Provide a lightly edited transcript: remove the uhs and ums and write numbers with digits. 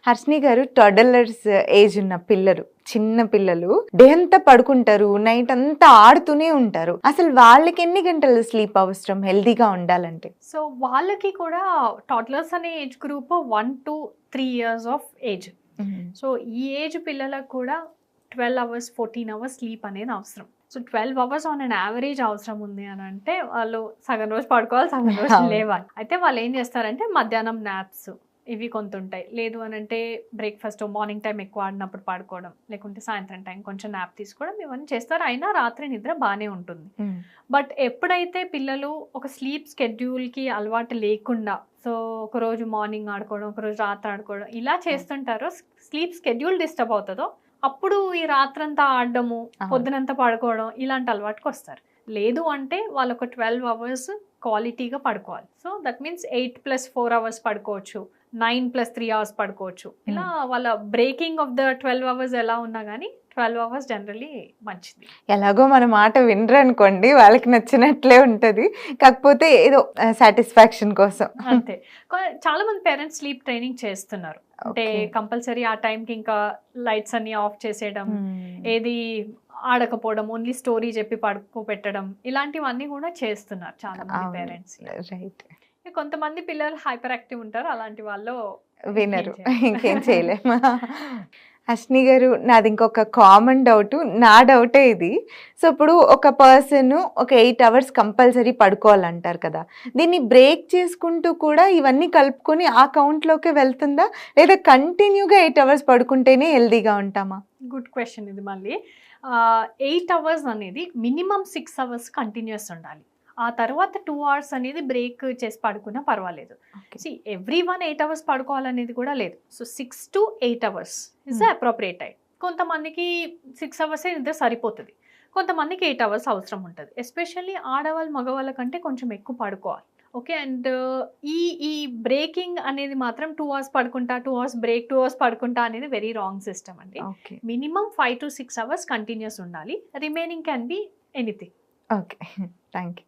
హర్షిని గారు, టోడలర్స్ ఏజ్ ఉన్న పిల్లలు, చిన్న పిల్లలు డే అంతా పడుకుంటారు, నైట్ అంతా ఆడుతూనే ఉంటారు. అసలు వాళ్ళకి ఎన్ని గంటలు స్లీప్ అవసరం హెల్దీగా ఉండాలంటే? సో వాళ్ళకి కూడా టాడ్లర్స్ అనే age group 1 to 3 years of age. So ఈ ఏజ్ పిల్లలకు కూడా 12 hours 14 hours స్లీప్ అనేది అవసరం. So 12 hours on an average అవసరం ఉంది అని అంటే వాళ్ళు సగం రోజు పడుకోవాలి, సగం రోజు లేవాలి. అయితే వాళ్ళు ఏం చేస్తారంటే మధ్యాహ్నం నాప్స్ ఇవి కొంత ఉంటాయి, లేదు అని అంటే బ్రేక్ఫాస్ట్ మార్నింగ్ టైం ఎక్కువ ఆడినప్పుడు పడుకోవడం, లేకుంటే సాయంత్రం టైం కొంచెం నాప్ తీసుకోవడం, ఇవన్నీ చేస్తారు. అయినా రాత్రి నిద్ర బాగానే ఉంటుంది. బట్ ఎప్పుడైతే పిల్లలు ఒక స్లీప్ స్కెడ్యూల్కి అలవాటు లేకుండా, సో ఒకరోజు మార్నింగ్ ఆడుకోవడం, ఒకరోజు రాత్రి ఆడుకోవడం ఇలా చేస్తుంటారో, స్లీప్ స్కెడ్యూల్ డిస్టర్బ్ అవుతుందో, అప్పుడు ఈ రాత్రంతా ఆడడము, పొద్దునంతా పడుకోవడం ఇలాంటి అలవాటుకి వస్తారు. లేదు అంటే వాళ్ళు ఒక 12 hours క్వాలిటీగా పడుకోవాలి. సో దట్ మీన్స్ 8+4 hours పడుకోవచ్చు, 9+3 hours పడుకోవచ్చు. ఇలా వాళ్ళ బ్రేకింగ్ ఆఫ్ ద 12 hours ఎలా ఉన్నా కానీ 12 hours జనరలీ మంచిది. ఎలాగో మన మాట వినరు అనుకోండి, వాళ్ళకి నచ్చినట్లే ఉంటుంది, కాకపోతే ఏదో సాటిస్ఫాక్షన్ కోసం అంతే. చాలా మంది పేరెంట్స్ స్లీప్ ట్రైనింగ్ చేస్తున్నారు. అంటే కంపల్సరీ ఆ టైంకి ఇంకా లైట్స్ అన్ని ఆఫ్ చేసేయడం, ఏది ఆడకపోవడం, ఓన్లీ స్టోరీ చెప్పి పడుకోబెట్టడం, ఇలాంటివన్నీ కూడా చేస్తున్నారు చాలా మంది పేరెంట్స్. రైట్. కొంతమంది పిల్లలు హైపర్ యాక్టివ్ ఉంటారు, అలాంటి వాళ్ళు వినరు, ఇంకేం చేయలేము. హర్షిని గారు, నాది ఇంకొక కామన్ డౌట్, నా డౌటే ఇది. సో ఇప్పుడు ఒక పర్సన్ ఒక 8 hours కంపల్సరీ పడుకోవాలంటారు కదా, దీన్ని బ్రేక్ చేసుకుంటూ కూడా ఇవన్నీ కలుపుకొని ఆ కౌంట్లోకి వెళ్తుందా, లేదా కంటిన్యూగా 8 hours పడుకుంటేనే హెల్దీగా ఉంటామా? గుడ్ క్వశ్చన్ ఇది. మళ్ళీ 8 hours అనేది మినిమం 6 hours కంటిన్యూస్ ఉండాలి. ఆ తర్వాత 2 hours అనేది బ్రేక్ చేసి పడుకున్నా పర్వాలేదు. ఎవ్రీ 8 hours పడుకోవాలనేది కూడా లేదు. So 6 to 8 hours is appropriate time. కొంతమందికి 6 hours నిద్ర సరిపోతుంది, కొంతమందికి 8 hours అవసరం ఉంటుంది. ఎస్పెషల్లీ ఆడవాళ్ళు మగవాళ్ళ కంటే కొంచెం ఎక్కువ పడుకోవాలి. ఓకే. అండ్ ఈ బ్రేకింగ్ అనేది మాత్రం 2 hours పడుకుంటా, 2 hours బ్రేక్, 2 hours పడుకుంటా అనేది వెరీ రాంగ్ సిస్టమ్ అండి. మినిమం 5 to 6 hours కంటిన్యూస్ ఉండాలి, remaining can be anything. Okay, thank you.